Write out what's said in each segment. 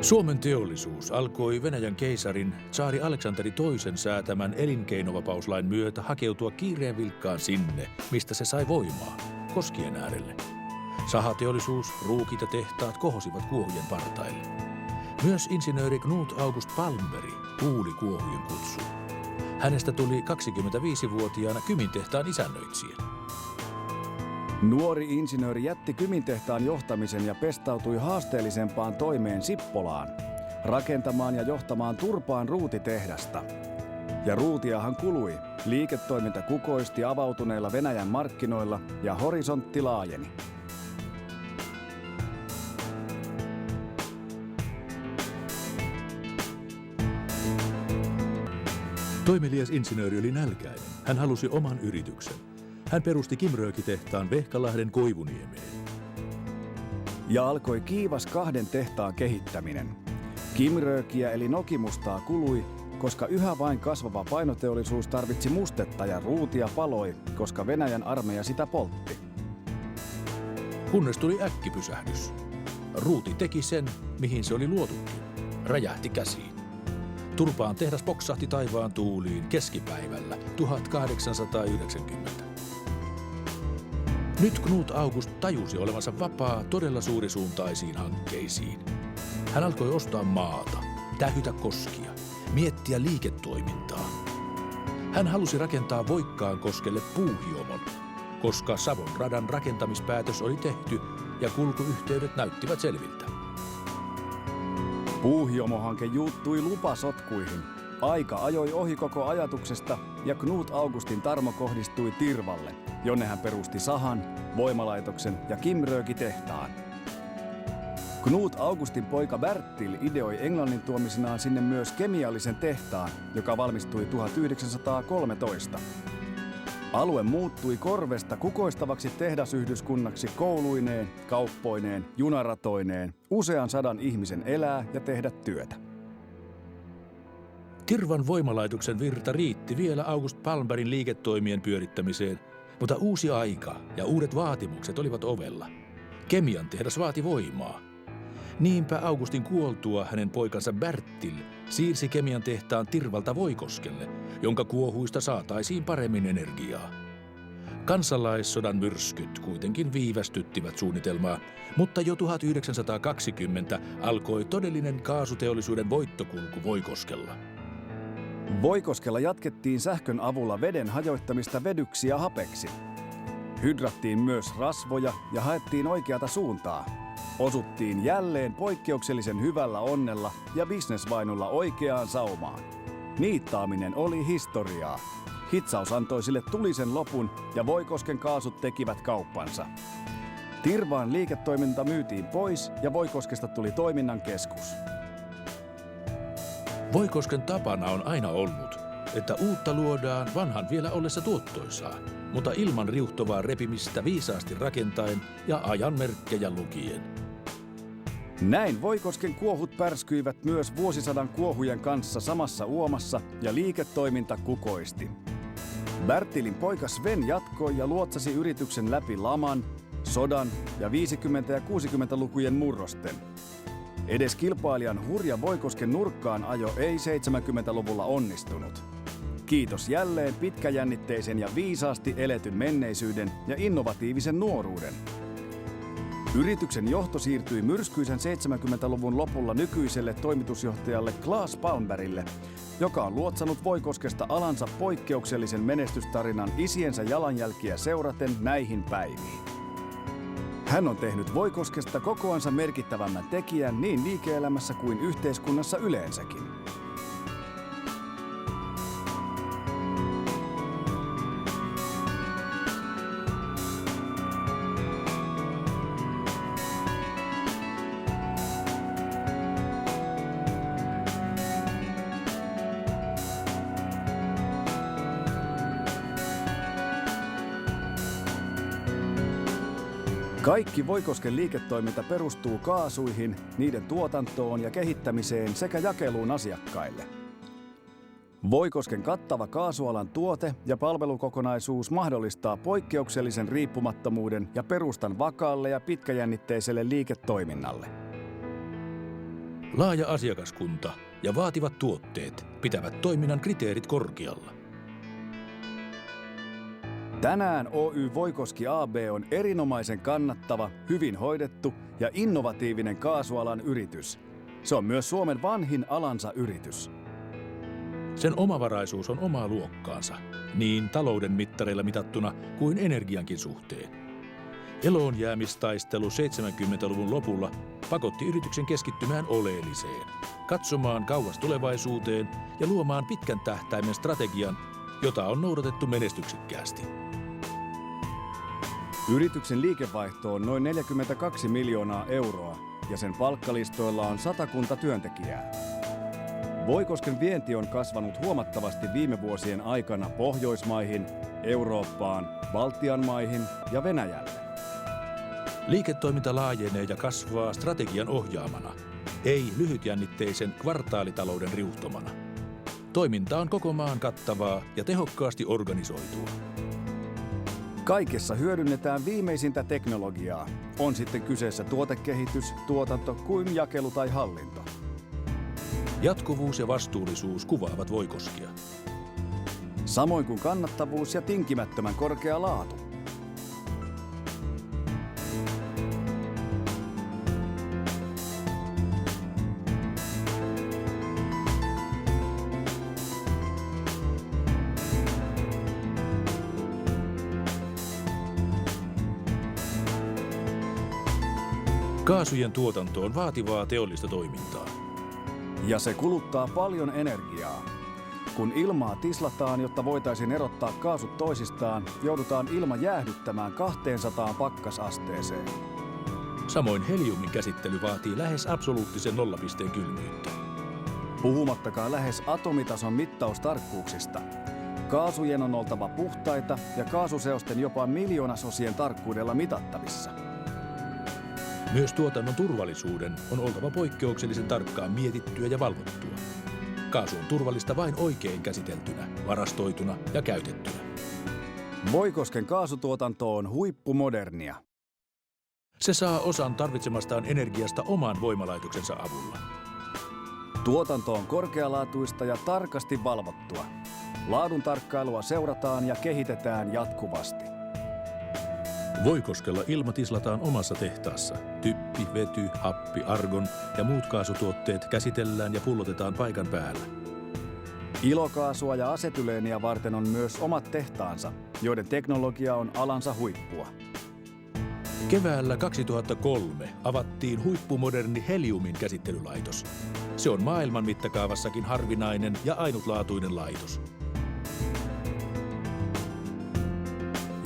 Suomen teollisuus alkoi Venäjän keisarin tsaari Aleksanteri II säätämän elinkeinovapauslain myötä hakeutua kiireen vilkkaan sinne, mistä se sai voimaa, koskien äärelle. Sahateollisuus, ruukit ja tehtaat kohosivat kuohujen partaille. Myös insinööri Knut August Palmberg kuuli kuohujen kutsuun. Hänestä tuli 25-vuotiaana Kymin-tehtaan isännöitsijä. Nuori insinööri jätti Kymin-tehtaan johtamisen ja pestautui haasteellisempaan toimeen Sippolaan, rakentamaan ja johtamaan Turpaan ruutitehdasta. Ja ruutiahan kului. Liiketoiminta kukoisti avautuneilla Venäjän markkinoilla ja horisontti laajeni. Toimelias insinööri oli nälkäinen. Hän halusi oman yrityksen. Hän perusti Kimrööki-tehtaan Vehkalahden Koivuniemeen. Ja alkoi kiivas 2 tehtaan kehittäminen. Kimröökiä eli nokimustaa kului, koska yhä vain kasvava painoteollisuus tarvitsi mustetta ja ruutia paloi, koska Venäjän armeija sitä poltti. Kunnes tuli äkkipysähdys. Ruuti teki sen, mihin se oli luotukin. Räjähti käsiin. Turpaan tehdas poksahti taivaan tuuliin keskipäivällä 1890. Nyt Knut August tajusi olevansa vapaa todella suurisuuntaisiin hankkeisiin. Hän alkoi ostaa maata, tähytä koskia, miettiä liiketoimintaa. Hän halusi rakentaa Voikkaankoskelle puuhiomon, koska Savon radan rakentamispäätös oli tehty ja kulkuyhteydet näyttivät selviltä. Puuhiomohanke juuttui lupasotkuihin. Aika ajoi ohi koko ajatuksesta ja Knut Augustin tarmo kohdistui Tirvalle, jonne hän perusti sahan, voimalaitoksen ja Kimrööki-tehtaan. Knut Augustin poika Bertil ideoi Englannin tuomisinaan sinne myös kemiallisen tehtaan, joka valmistui 1913. Alue muuttui Korvesta kukoistavaksi tehdasyhdyskunnaksi kouluineen, kauppoineen, junaratoineen, usean 100 ihmisen elää ja tehdä työtä. Tirvan voimalaitoksen virta riitti vielä August Palmbergin liiketoimien pyörittämiseen, mutta uusi aika ja uudet vaatimukset olivat ovella. Kemian tehdas vaati voimaa. Niinpä Augustin kuoltua hänen poikansa Bertil siirsi kemian tehtaan Tirvalta Voikoskelle, jonka kuohuista saataisiin paremmin energiaa. Kansalaissodan myrskyt kuitenkin viivästyttivät suunnitelmaa, mutta jo 1920 alkoi todellinen kaasuteollisuuden voittokulku Voikoskella. Voikoskella jatkettiin sähkön avulla veden hajoittamista vedyksi ja hapeksi. Hydrattiin myös rasvoja ja haettiin oikeata suuntaa. Osuttiin jälleen poikkeuksellisen hyvällä onnella ja bisnesvainulla oikeaan saumaan. Niittaaminen oli historiaa. Hitsaus antoi sille tulisen lopun ja Voikosken kaasut tekivät kauppansa. Tirvaan liiketoiminta myytiin pois ja Voikoskesta tuli toiminnan keskus. Voikosken tapana on aina ollut, että uutta luodaan vanhan vielä ollessa tuottoisaa, mutta ilman riuhtovaa repimistä viisaasti rakentaen ja ajan merkkejä lukien. Näin Voikosken kuohut pärskyivät myös vuosisadan kuohujen kanssa samassa uomassa ja liiketoiminta kukoisti. Bertilin poika Sven jatkoi ja luotsasi yrityksen läpi laman, sodan ja 50- ja 60-lukujen murrosten. Edes kilpailijan hurja Voikosken nurkkaan ajo ei 70-luvulla onnistunut. Kiitos jälleen pitkäjännitteisen ja viisaasti eletyn menneisyyden ja innovatiivisen nuoruuden. Yrityksen johto siirtyi myrskyisen 70-luvun lopulla nykyiselle toimitusjohtajalle Claes Palmbergille, joka on luotsannut Voikoskesta alansa poikkeuksellisen menestystarinan isiensä jalanjälkiä seuraten näihin päiviin. Hän on tehnyt Voikoskesta kokoansa merkittävämmän tekijän niin liike-elämässä kuin yhteiskunnassa yleensäkin. Kaikki Voikosken liiketoiminta perustuu kaasuihin, niiden tuotantoon ja kehittämiseen sekä jakeluun asiakkaille. Voikosken kattava kaasualan tuote- ja palvelukokonaisuus mahdollistaa poikkeuksellisen riippumattomuuden ja perustan vakaalle ja pitkäjännitteiselle liiketoiminnalle. Laaja asiakaskunta ja vaativat tuotteet pitävät toiminnan kriteerit korkealla. Tänään Oy Voikoski AB on erinomaisen kannattava, hyvin hoidettu ja innovatiivinen kaasualan yritys. Se on myös Suomen vanhin alansa yritys. Sen omavaraisuus on omaa luokkaansa, niin talouden mittareilla mitattuna kuin energiankin suhteen. Eloonjäämistaistelu 70-luvun lopulla pakotti yrityksen keskittymään oleelliseen, katsomaan kauas tulevaisuuteen ja luomaan pitkän tähtäimen strategian, jota on noudatettu menestyksekkäästi. Yrityksen liikevaihto on noin 42 miljoonaa euroa ja sen palkkalistoilla on 100 työntekijää. Voikosken vienti on kasvanut huomattavasti viime vuosien aikana Pohjoismaihin, Eurooppaan, Baltian maihin ja Venäjälle. Liiketoiminta laajenee ja kasvaa strategian ohjaamana, ei lyhytjännitteisen kvartaalitalouden riuhtomana. Toiminta on koko maan kattavaa ja tehokkaasti organisoitua. Kaikessa hyödynnetään viimeisintä teknologiaa, on sitten kyseessä tuotekehitys, tuotanto kuin jakelu tai hallinto. Jatkuvuus ja vastuullisuus kuvaavat Voikoskia. Samoin kuin kannattavuus ja tinkimättömän korkea laatu. Kaasujen tuotanto on vaativaa teollista toimintaa. Ja se kuluttaa paljon energiaa. Kun ilmaa tislataan, jotta voitaisiin erottaa kaasut toisistaan, joudutaan ilma jäähdyttämään 200 pakkasasteeseen. Samoin heliumin käsittely vaatii lähes absoluuttisen nollapisteen kylmyyttä. Puhumattakaan lähes atomitason mittaustarkkuuksista. Kaasujen on oltava puhtaita ja kaasuseosten jopa miljoonasosien tarkkuudella mitattavissa. Myös tuotannon turvallisuuden on oltava poikkeuksellisen tarkkaan mietittyä ja valvottua. Kaasu on turvallista vain oikein käsiteltynä, varastoituna ja käytettynä. Voikosken kaasutuotanto on huippumodernia. Se saa osan tarvitsemastaan energiasta oman voimalaitoksensa avulla. Tuotanto on korkealaatuista ja tarkasti valvottua. Laadun tarkkailua seurataan ja kehitetään jatkuvasti. Voikoskella ilma tislataan omassa tehtaassa. Typpi, vety, happi, argon ja muut kaasutuotteet käsitellään ja pullotetaan paikan päällä. Ilokaasua ja asetyleeniä varten on myös omat tehtaansa, joiden teknologia on alansa huippua. Keväällä 2003 avattiin huippumoderni heliumin käsittelylaitos. Se on maailman mittakaavassakin harvinainen ja ainutlaatuinen laitos.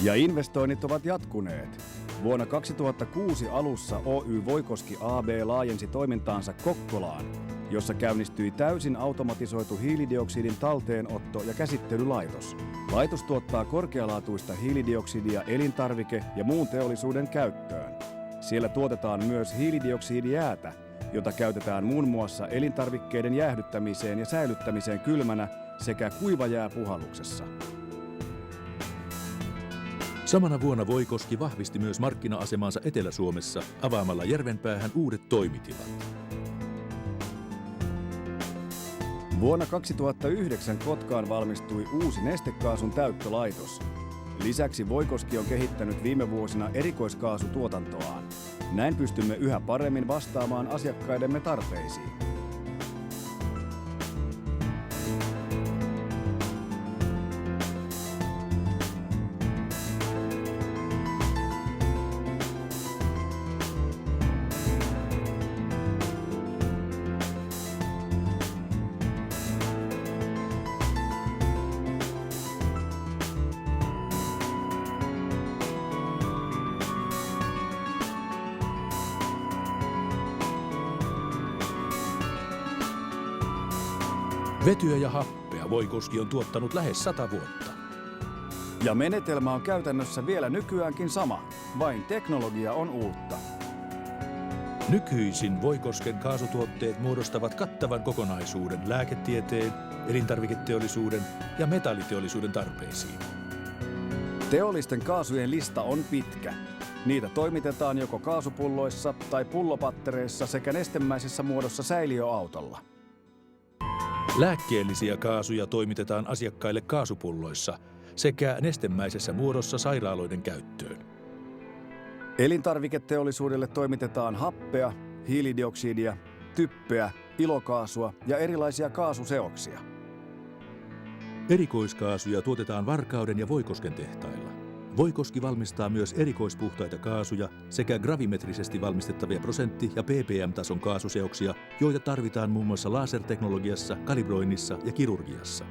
Ja investoinnit ovat jatkuneet. Vuonna 2006 alussa Oy Voikoski AB laajensi toimintaansa Kokkolaan, jossa käynnistyi täysin automatisoitu hiilidioksidin talteenotto- ja käsittelylaitos. Laitos tuottaa korkealaatuista hiilidioksidia elintarvike- ja muun teollisuuden käyttöön. Siellä tuotetaan myös hiilidioksidijäätä, jota käytetään muun muassa elintarvikkeiden jäähdyttämiseen ja säilyttämiseen kylmänä sekä kuivajääpuhalluksessa. Samana vuonna Voikoski vahvisti myös markkina-asemansa Etelä-Suomessa avaamalla Järvenpäähän uudet toimitilat. Vuonna 2009 Kotkaan valmistui uusi nestekaasun täyttölaitos. Lisäksi Voikoski on kehittänyt viime vuosina erikoiskaasutuotantoaan. Näin pystymme yhä paremmin vastaamaan asiakkaidemme tarpeisiin. Vetyä ja happea Voikoski on tuottanut lähes 100 vuotta. Ja menetelmä on käytännössä vielä nykyäänkin sama, vain teknologia on uutta. Nykyisin Voikosken kaasutuotteet muodostavat kattavan kokonaisuuden lääketieteen, elintarviketeollisuuden ja metalliteollisuuden tarpeisiin. Teollisten kaasujen lista on pitkä. Niitä toimitetaan joko kaasupulloissa tai pullopattereissa sekä nestemäisessä muodossa säiliöautolla. Lääkkeellisiä kaasuja toimitetaan asiakkaille kaasupulloissa sekä nestemäisessä muodossa sairaaloiden käyttöön. Elintarviketeollisuudelle toimitetaan happea, hiilidioksidia, typpeä, ilokaasua ja erilaisia kaasuseoksia. Erikoiskaasuja tuotetaan Varkauden ja Voikosken tehtailla. Voikoski valmistaa myös erikoispuhtaita kaasuja sekä gravimetrisesti valmistettavia prosentti- ja ppm-tason kaasuseoksia, joita tarvitaan muun muassa laserteknologiassa, kalibroinnissa ja kirurgiassa.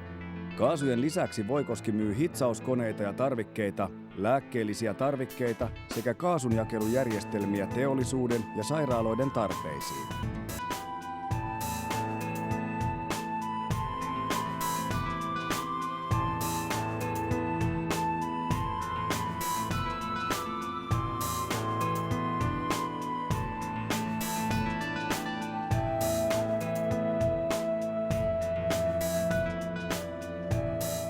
Kaasujen lisäksi Voikoski myy hitsauskoneita ja tarvikkeita, lääkkeellisiä tarvikkeita sekä kaasunjakelujärjestelmiä teollisuuden ja sairaaloiden tarpeisiin.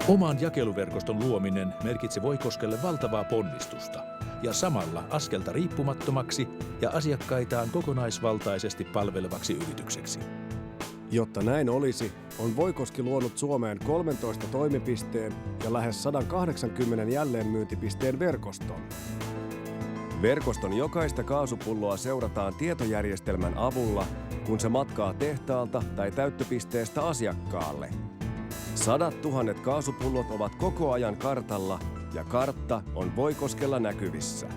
Oman jakeluverkoston luominen merkitsi Voikoskelle valtavaa ponnistusta ja samalla askelta riippumattomaksi ja asiakkaitaan kokonaisvaltaisesti palvelevaksi yritykseksi. Jotta näin olisi, on Voikoski luonut Suomeen 13 toimipisteen ja lähes 180 jälleenmyyntipisteen verkoston. Verkoston jokaista kaasupulloa seurataan tietojärjestelmän avulla, kun se matkaa tehtaalta tai täyttöpisteestä asiakkaalle. 100 000 kaasupullot ovat koko ajan kartalla ja kartta on Voikoskella näkyvissä.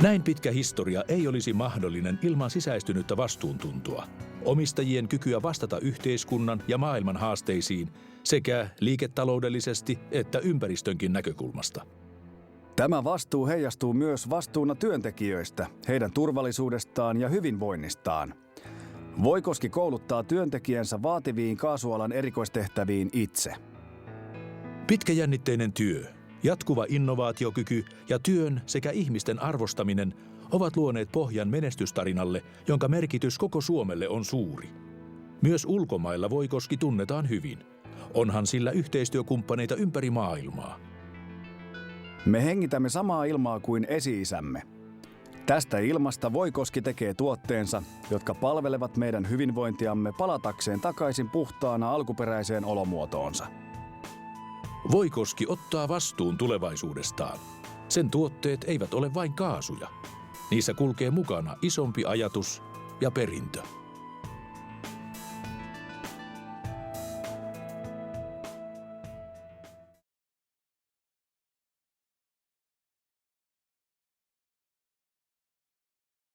Näin pitkä historia ei olisi mahdollinen ilman sisäistynyttä vastuuntuntoa, omistajien kykyä vastata yhteiskunnan ja maailman haasteisiin sekä liiketaloudellisesti että ympäristönkin näkökulmasta. Tämä vastuu heijastuu myös vastuuna työntekijöistä, heidän turvallisuudestaan ja hyvinvoinnistaan. Voikoski kouluttaa työntekijänsä vaativiin kaasualan erikoistehtäviin itse. Pitkäjännitteinen työ, jatkuva innovaatiokyky ja työn sekä ihmisten arvostaminen ovat luoneet pohjan menestystarinalle, jonka merkitys koko Suomelle on suuri. Myös ulkomailla Voikoski tunnetaan hyvin. Onhan sillä yhteistyökumppaneita ympäri maailmaa. Me hengitämme samaa ilmaa kuin esi-isämme. Tästä ilmasta Voikoski tekee tuotteensa, jotka palvelevat meidän hyvinvointiamme palatakseen takaisin puhtaana alkuperäiseen olomuotoonsa. Voikoski ottaa vastuun tulevaisuudestaan. Sen tuotteet eivät ole vain kaasuja. Niissä kulkee mukana isompi ajatus ja perintö.